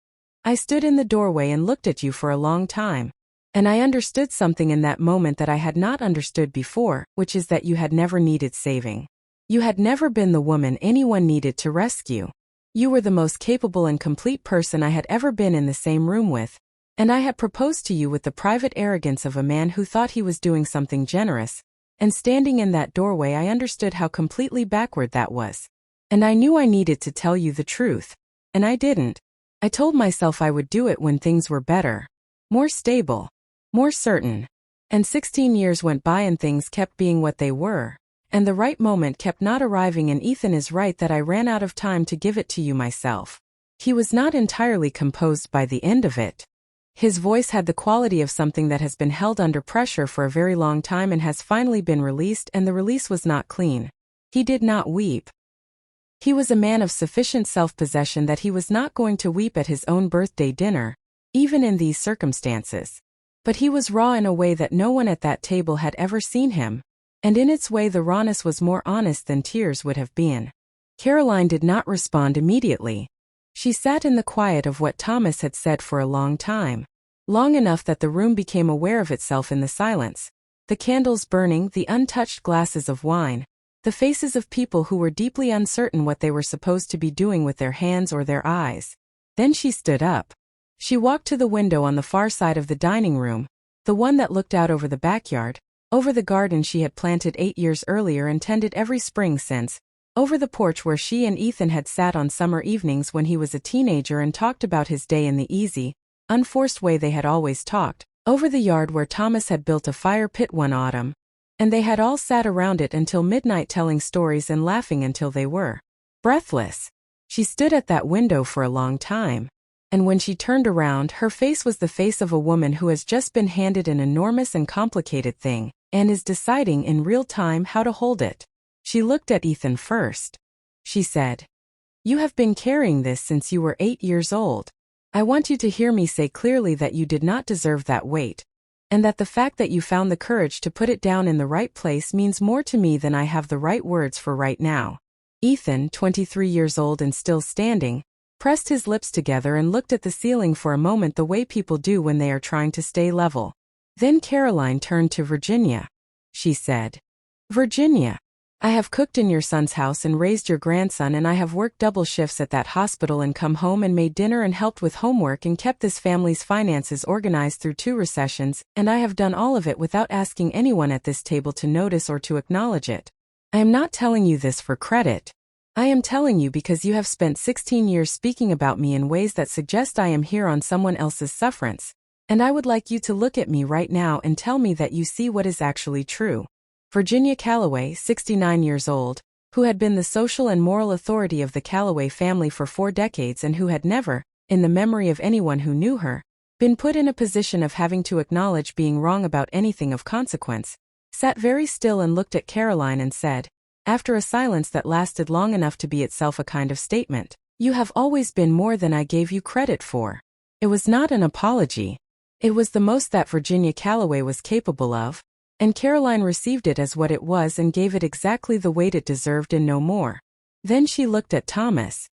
"I stood in the doorway and looked at you for a long time. And I understood something in that moment that I had not understood before, which is that you had never needed saving. You had never been the woman anyone needed to rescue. You were the most capable and complete person I had ever been in the same room with, and I had proposed to you with the private arrogance of a man who thought he was doing something generous, and standing in that doorway I understood how completely backward that was. And I knew I needed to tell you the truth. And I didn't. I told myself I would do it when things were better, more stable, more certain. And 16 years went by and things kept being what they were, and the right moment kept not arriving, and Ethan is right that I ran out of time to give it to you myself." He was not entirely composed by the end of it. His voice had the quality of something that has been held under pressure for a very long time and has finally been released, and the release was not clean. He did not weep. He was a man of sufficient self-possession that he was not going to weep at his own birthday dinner, even in these circumstances. But he was raw in a way that no one at that table had ever seen him, and in its way the rawness was more honest than tears would have been. Caroline did not respond immediately. She sat in the quiet of what Thomas had said for a long time, long enough that the room became aware of itself in the silence. The candles burning, the untouched glasses of wine, the faces of people who were deeply uncertain what they were supposed to be doing with their hands or their eyes. Then she stood up. She walked to the window on the far side of the dining room, the one that looked out over the backyard, over the garden she had planted 8 years earlier and tended every spring since, over the porch where she and Ethan had sat on summer evenings when he was a teenager and talked about his day in the easy, unforced way they had always talked, over the yard where Thomas had built a fire pit one autumn, and they had all sat around it until midnight telling stories and laughing until they were breathless. She stood at that window for a long time. And when she turned around, her face was the face of a woman who has just been handed an enormous and complicated thing, and is deciding in real time how to hold it. She looked at Ethan first. She said, "You have been carrying this since you were 8 years old. I want you to hear me say clearly that you did not deserve that weight, and that the fact that you found the courage to put it down in the right place means more to me than I have the right words for right now." Ethan, 23 years old and still standing, pressed his lips together and looked at the ceiling for a moment the way people do when they are trying to stay level. Then Caroline turned to Virginia. She said, "Virginia, I have cooked in your son's house and raised your grandson, and I have worked double shifts at that hospital and come home and made dinner and helped with homework and kept this family's finances organized through 2 recessions, and I have done all of it without asking anyone at this table to notice or to acknowledge it. I am not telling you this for credit. I am telling you because you have spent 16 years speaking about me in ways that suggest I am here on someone else's sufferance, and I would like you to look at me right now and tell me that you see what is actually true." Virginia Calloway, 69 years old, who had been the social and moral authority of the Calloway family for 4 decades and who had never, in the memory of anyone who knew her, been put in a position of having to acknowledge being wrong about anything of consequence, sat very still and looked at Caroline and said, after a silence that lasted long enough to be itself a kind of statement, "You have always been more than I gave you credit for." It was not an apology. It was the most that Virginia Calloway was capable of, and Caroline received it as what it was and gave it exactly the weight it deserved and no more. Then she looked at Thomas.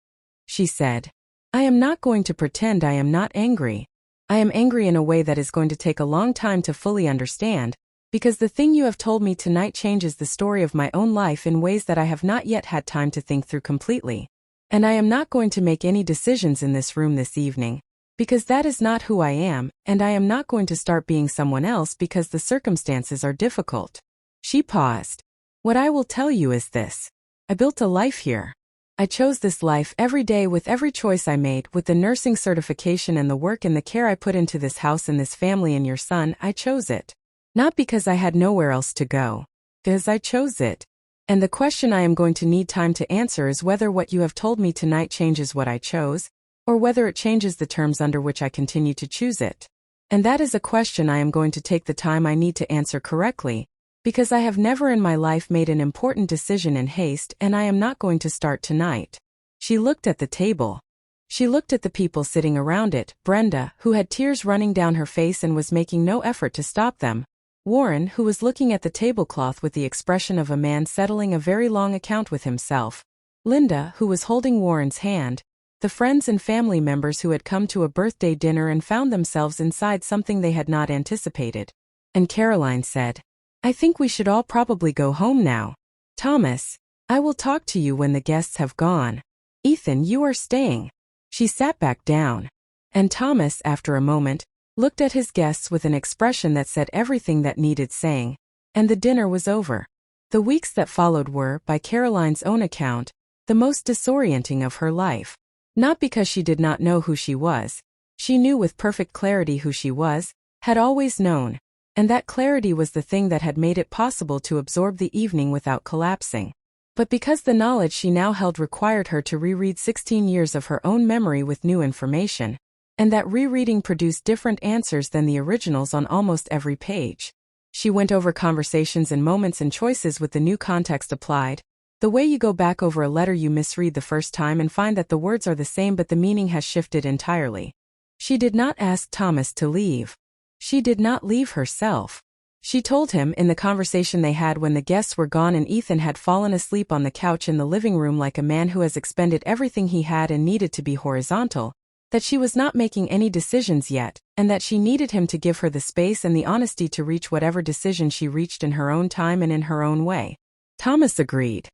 She said, I am not going to pretend I am not angry. I am angry in a way that is going to take a long time to fully understand, because the thing you have told me tonight changes the story of my own life in ways that I have not yet had time to think through completely. And I am not going to make any decisions in this room this evening, because that is not who I am, and I am not going to start being someone else because the circumstances are difficult. She paused. What I will tell you is this. I built a life here. I chose this life every day with every choice I made, with the nursing certification and the work and the care I put into this house and this family and your son. I chose it. Not because I had nowhere else to go. Because I chose it. And the question I am going to need time to answer is whether what you have told me tonight changes what I chose, or whether it changes the terms under which I continue to choose it. And that is a question I am going to take the time I need to answer correctly, because I have never in my life made an important decision in haste, and I am not going to start tonight. She looked at the table. She looked at the people sitting around it, Brenda, who had tears running down her face and was making no effort to stop them, Warren, who was looking at the tablecloth with the expression of a man settling a very long account with himself, Linda, who was holding Warren's hand, the friends and family members who had come to a birthday dinner and found themselves inside something they had not anticipated. And Caroline said, I think we should all probably go home now. Thomas, I will talk to you when the guests have gone. Ethan, you are staying. She sat back down. And Thomas, after a moment, looked at his guests with an expression that said everything that needed saying, and the dinner was over. The weeks that followed were, by Caroline's own account, the most disorienting of her life. Not because she did not know who she was. She knew with perfect clarity who she was, had always known, and that clarity was the thing that had made it possible to absorb the evening without collapsing. But because the knowledge she now held required her to reread 16 years of her own memory with new information, and that rereading produced different answers than the originals on almost every page. She went over conversations and moments and choices with the new context applied, the way you go back over a letter you misread the first time and find that the words are the same but the meaning has shifted entirely. She did not ask Thomas to leave. She did not leave herself. She told him in the conversation they had when the guests were gone and Ethan had fallen asleep on the couch in the living room like a man who has expended everything he had and needed to be horizontal, that she was not making any decisions yet, and that she needed him to give her the space and the honesty to reach whatever decision she reached in her own time and in her own way. Thomas agreed.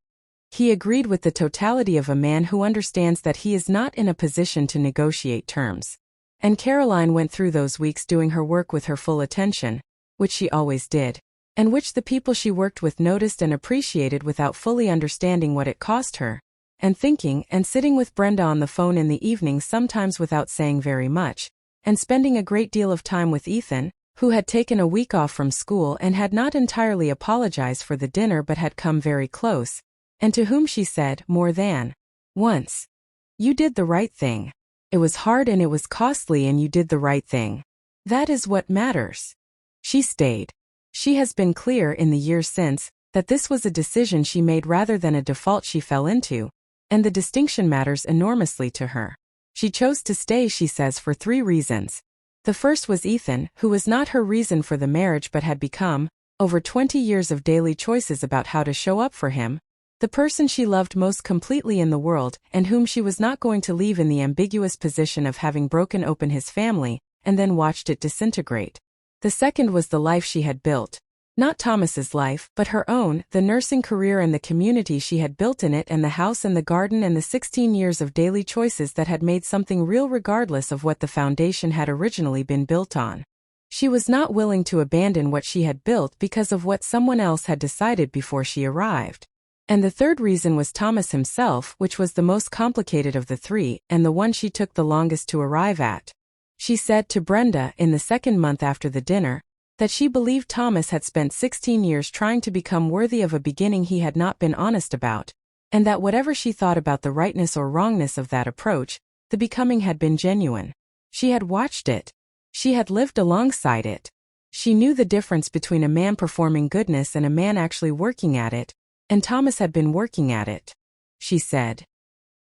He agreed with the totality of a man who understands that he is not in a position to negotiate terms. And Caroline went through those weeks doing her work with her full attention, which she always did, and which the people she worked with noticed and appreciated without fully understanding what it cost her, and thinking and sitting with Brenda on the phone in the evenings sometimes without saying very much, and spending a great deal of time with Ethan, who had taken a week off from school and had not entirely apologized for the dinner but had come very close, and to whom she said more than once, "You did the right thing. It was hard and it was costly and you did the right thing. That is what matters." She stayed. She has been clear in the years since that this was a decision she made rather than a default she fell into, and the distinction matters enormously to her. She chose to stay, she says, for 3 reasons. The first was Ethan, who was not her reason for the marriage but had become, over 20 years of daily choices about how to show up for him, the person she loved most completely in the world and whom she was not going to leave in the ambiguous position of having broken open his family and then watched it disintegrate. The second was the life she had built. Not Thomas's life, but her own, the nursing career and the community she had built in it and the house and the garden and the 16 years of daily choices that had made something real regardless of what the foundation had originally been built on. She was not willing to abandon what she had built because of what someone else had decided before she arrived. And the third reason was Thomas himself, which was the most complicated of the 3 and the one she took the longest to arrive at. She said to Brenda in the second month after the dinner, that she believed Thomas had spent 16 years trying to become worthy of a beginning he had not been honest about, and that whatever she thought about the rightness or wrongness of that approach, the becoming had been genuine. She had watched it. She had lived alongside it. She knew the difference between a man performing goodness and a man actually working at it, and Thomas had been working at it. She said,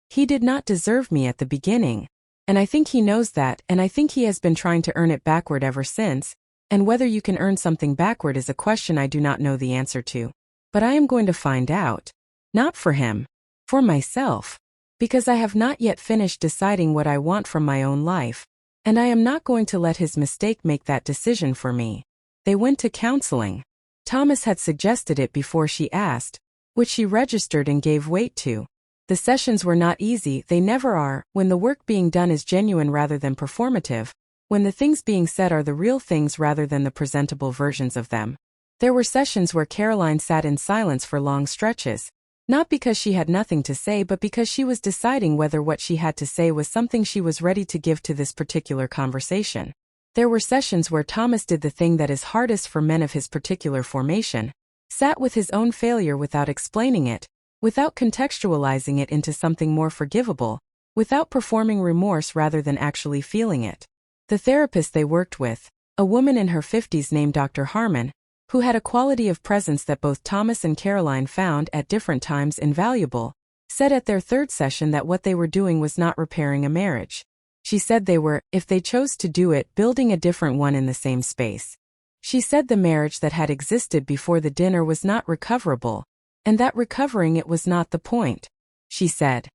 "He did not deserve me at the beginning, and I think he knows that, and I think he has been trying to earn it backward ever since. And whether you can earn something backward is a question I do not know the answer to. But I am going to find out. Not for him. For myself. Because I have not yet finished deciding what I want from my own life, and I am not going to let his mistake make that decision for me. They went to counseling. Thomas had suggested it before she asked, which she registered and gave weight to. The sessions were not easy, they never are, when the work being done is genuine rather than performative, when the things being said are the real things rather than the presentable versions of them. There were sessions where Caroline sat in silence for long stretches, not because she had nothing to say but because she was deciding whether what she had to say was something she was ready to give to this particular conversation. There were sessions where Thomas did the thing that is hardest for men of his particular formation, sat with his own failure without explaining it, without contextualizing it into something more forgivable, without performing remorse rather than actually feeling it. The therapist they worked with, a woman in her 50s named Dr. Harmon, who had a quality of presence that both Thomas and Caroline found at different times invaluable, said at their third session that what they were doing was not repairing a marriage. She said they were, if they chose to do it, building a different one in the same space. She said the marriage that had existed before the dinner was not recoverable, and that recovering it was not the point. She said,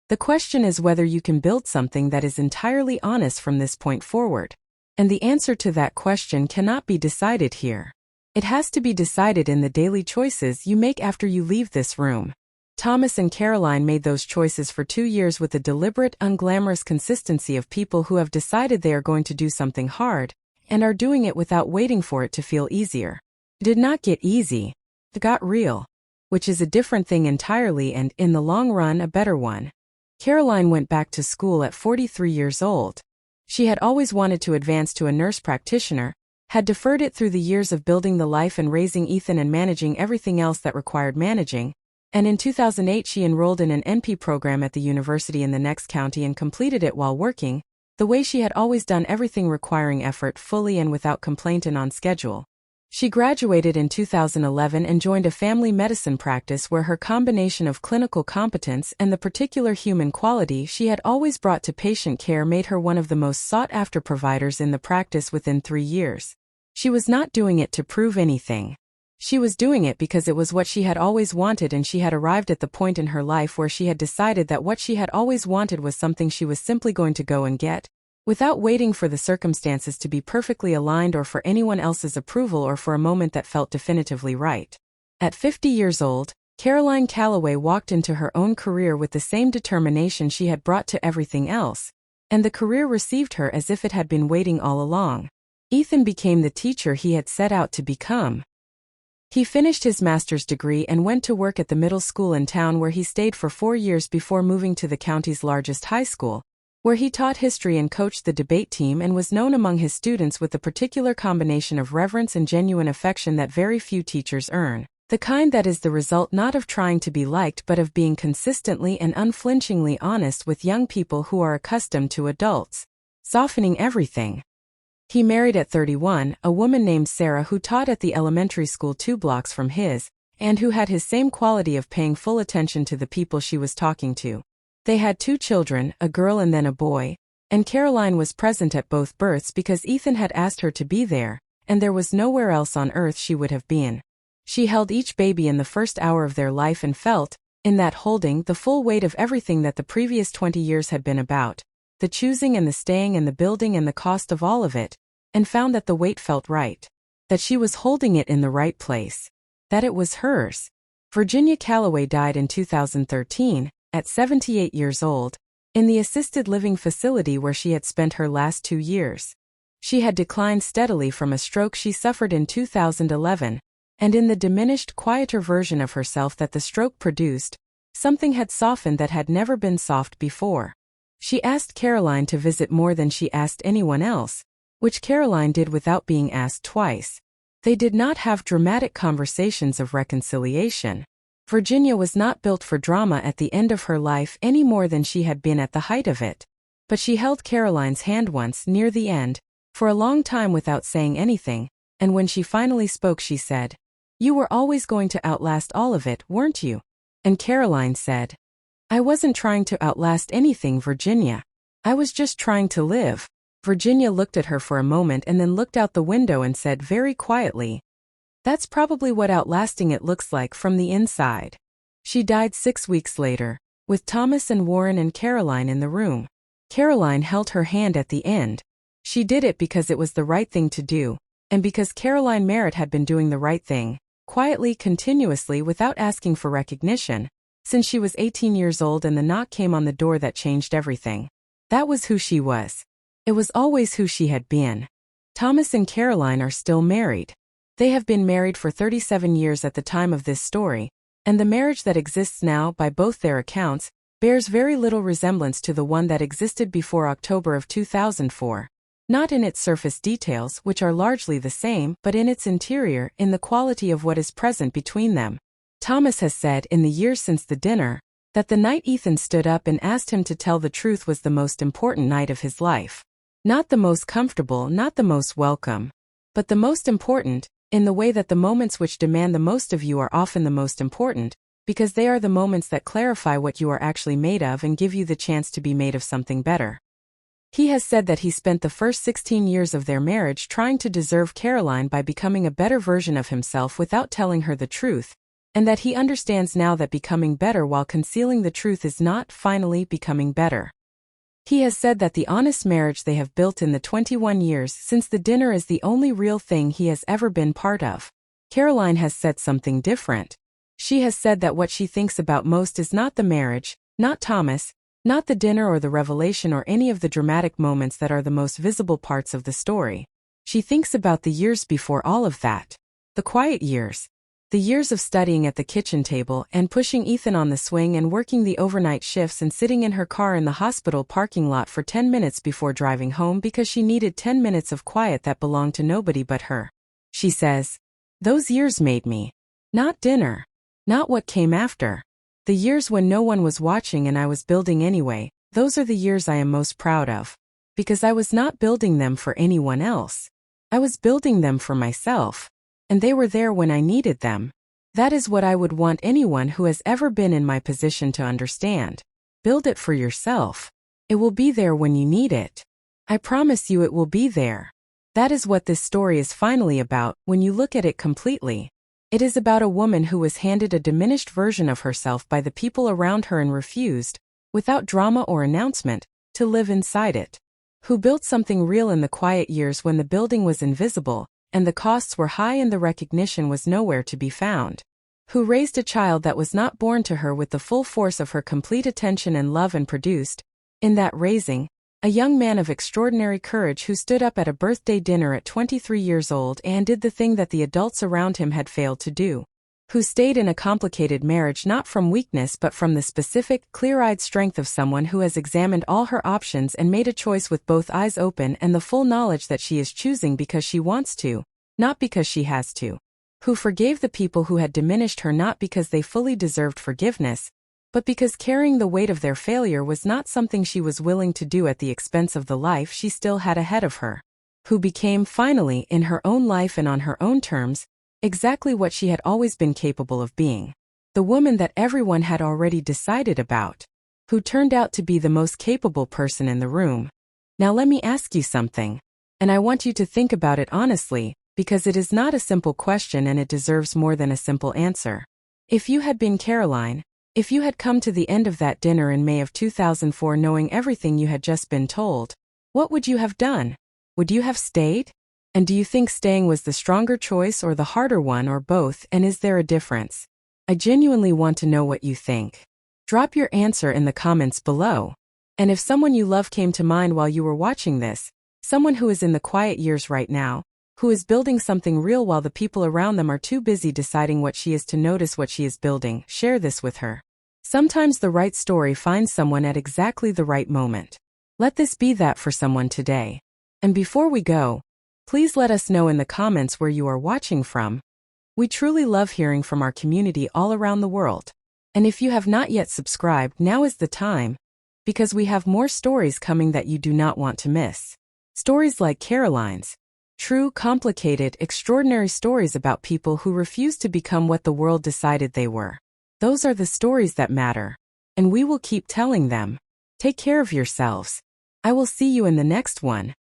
"The question is whether you can build something that is entirely honest from this point forward. And the answer to that question cannot be decided here. It has to be decided in the daily choices you make after you leave this room." Thomas and Caroline made those choices for 2 years with the deliberate, unglamorous consistency of people who have decided they are going to do something hard, and are doing it without waiting for it to feel easier. It did not get easy. It got real. Which is a different thing entirely and, in the long run, a better one. Caroline went back to school at 43 years old. She had always wanted to advance to a nurse practitioner, had deferred it through the years of building the life and raising Ethan and managing everything else that required managing, and in 2008 she enrolled in an NP program at the university in the next county and completed it while working, the way she had always done everything requiring effort fully and without complaint and on schedule. She graduated in 2011 and joined a family medicine practice where her combination of clinical competence and the particular human quality she had always brought to patient care made her one of the most sought-after providers in the practice within 3 years. She was not doing it to prove anything. She was doing it because it was what she had always wanted, and she had arrived at the point in her life where she had decided that what she had always wanted was something she was simply going to go and get, without waiting for the circumstances to be perfectly aligned or for anyone else's approval or for a moment that felt definitively right. At 50 years old, Caroline Calloway walked into her own career with the same determination she had brought to everything else, and the career received her as if it had been waiting all along. Ethan became the teacher he had set out to become. He finished his master's degree and went to work at the middle school in town where he stayed for 4 years before moving to the county's largest high school, where he taught history and coached the debate team and was known among his students with the particular combination of reverence and genuine affection that very few teachers earn, the kind that is the result not of trying to be liked but of being consistently and unflinchingly honest with young people who are accustomed to adults, softening everything. He married at 31, a woman named Sarah who taught at the elementary school 2 blocks from his, and who had his same quality of paying full attention to the people she was talking to. They had 2 children, a girl and then a boy, and Caroline was present at both births because Ethan had asked her to be there, and there was nowhere else on earth she would have been. She held each baby in the first hour of their life and felt, in that holding, the full weight of everything that the previous 20 years had been about, the choosing and the staying and the building and the cost of all of it, and found that the weight felt right, that she was holding it in the right place, that it was hers. Virginia Calloway died in 2013, at 78 years old, in the assisted living facility where she had spent her last 2 years. She had declined steadily from a stroke she suffered in 2011, and in the diminished, quieter version of herself that the stroke produced, something had softened that had never been soft before. She asked Caroline to visit more than she asked anyone else, which Caroline did without being asked twice. They did not have dramatic conversations of reconciliation. Virginia was not built for drama at the end of her life any more than she had been at the height of it. But she held Caroline's hand once near the end, for a long time without saying anything, and when she finally spoke she said, "You were always going to outlast all of it, weren't you?" And Caroline said, "I wasn't trying to outlast anything, Virginia. I was just trying to live." Virginia looked at her for a moment and then looked out the window and said very quietly, "That's probably what outlasting it looks like from the inside." She died 6 weeks later, with Thomas and Warren and Caroline in the room. Caroline held her hand at the end. She did it because it was the right thing to do, and because Caroline Merritt had been doing the right thing, quietly, continuously, without asking for recognition, since she was 18 years old and the knock came on the door that changed everything. That was who she was. It was always who she had been. Thomas and Caroline are still married. They have been married for 37 years at the time of this story, and the marriage that exists now, by both their accounts, bears very little resemblance to the one that existed before October of 2004. Not in its surface details, which are largely the same, but in its interior, in the quality of what is present between them. Thomas has said in the years since the dinner that the night Ethan stood up and asked him to tell the truth was the most important night of his life. Not the most comfortable, not the most welcome, but the most important, in the way that the moments which demand the most of you are often the most important, because they are the moments that clarify what you are actually made of and give you the chance to be made of something better. He has said that he spent the first 16 years of their marriage trying to deserve Caroline by becoming a better version of himself without telling her the truth, and that he understands now that becoming better while concealing the truth is not, finally, becoming better. He has said that the honest marriage they have built in the 21 years since the dinner is the only real thing he has ever been part of. Caroline has said something different. She has said that what she thinks about most is not the marriage, not Thomas, not the dinner or the revelation or any of the dramatic moments that are the most visible parts of the story. She thinks about the years before all of that. The quiet years. The years of studying at the kitchen table and pushing Ethan on the swing and working the overnight shifts and sitting in her car in the hospital parking lot for 10 minutes before driving home because she needed 10 minutes of quiet that belonged to nobody but her. She says, "Those years made me. Not dinner. Not what came after. The years when no one was watching and I was building anyway, those are the years I am most proud of. Because I was not building them for anyone else. I was building them for myself. And they were there when I needed them. That is what I would want anyone who has ever been in my position to understand. Build it for yourself. It will be there when you need it. I promise you it will be there." That is what this story is finally about, when you look at it completely. It is about a woman who was handed a diminished version of herself by the people around her and refused, without drama or announcement, to live inside it. Who built something real in the quiet years when the building was invisible, and the costs were high and the recognition was nowhere to be found. Who raised a child that was not born to her with the full force of her complete attention and love and produced, in that raising, a young man of extraordinary courage who stood up at a birthday dinner at 23 years old and did the thing that the adults around him had failed to do. Who stayed in a complicated marriage not from weakness but from the specific, clear-eyed strength of someone who has examined all her options and made a choice with both eyes open and the full knowledge that she is choosing because she wants to, not because she has to. Who forgave the people who had diminished her not because they fully deserved forgiveness, but because carrying the weight of their failure was not something she was willing to do at the expense of the life she still had ahead of her. Who became, finally, in her own life and on her own terms, exactly what she had always been capable of being. The woman that everyone had already decided about. Who turned out to be the most capable person in the room. Now let me ask you something. And I want you to think about it honestly, because it is not a simple question and it deserves more than a simple answer. If you had been Caroline, if you had come to the end of that dinner in May of 2004 knowing everything you had just been told, what would you have done? Would you have stayed? And do you think staying was the stronger choice or the harder one or both, and is there a difference? I genuinely want to know what you think. Drop your answer in the comments below. And if someone you love came to mind while you were watching this, someone who is in the quiet years right now, who is building something real while the people around them are too busy deciding what she is to notice what she is building, share this with her. Sometimes the right story finds someone at exactly the right moment. Let this be that for someone today. And before we go, please let us know in the comments where you are watching from. We truly love hearing from our community all around the world. And if you have not yet subscribed, now is the time, because we have more stories coming that you do not want to miss. Stories like Caroline's. True, complicated, extraordinary stories about people who refused to become what the world decided they were. Those are the stories that matter. And we will keep telling them. Take care of yourselves. I will see you in the next one.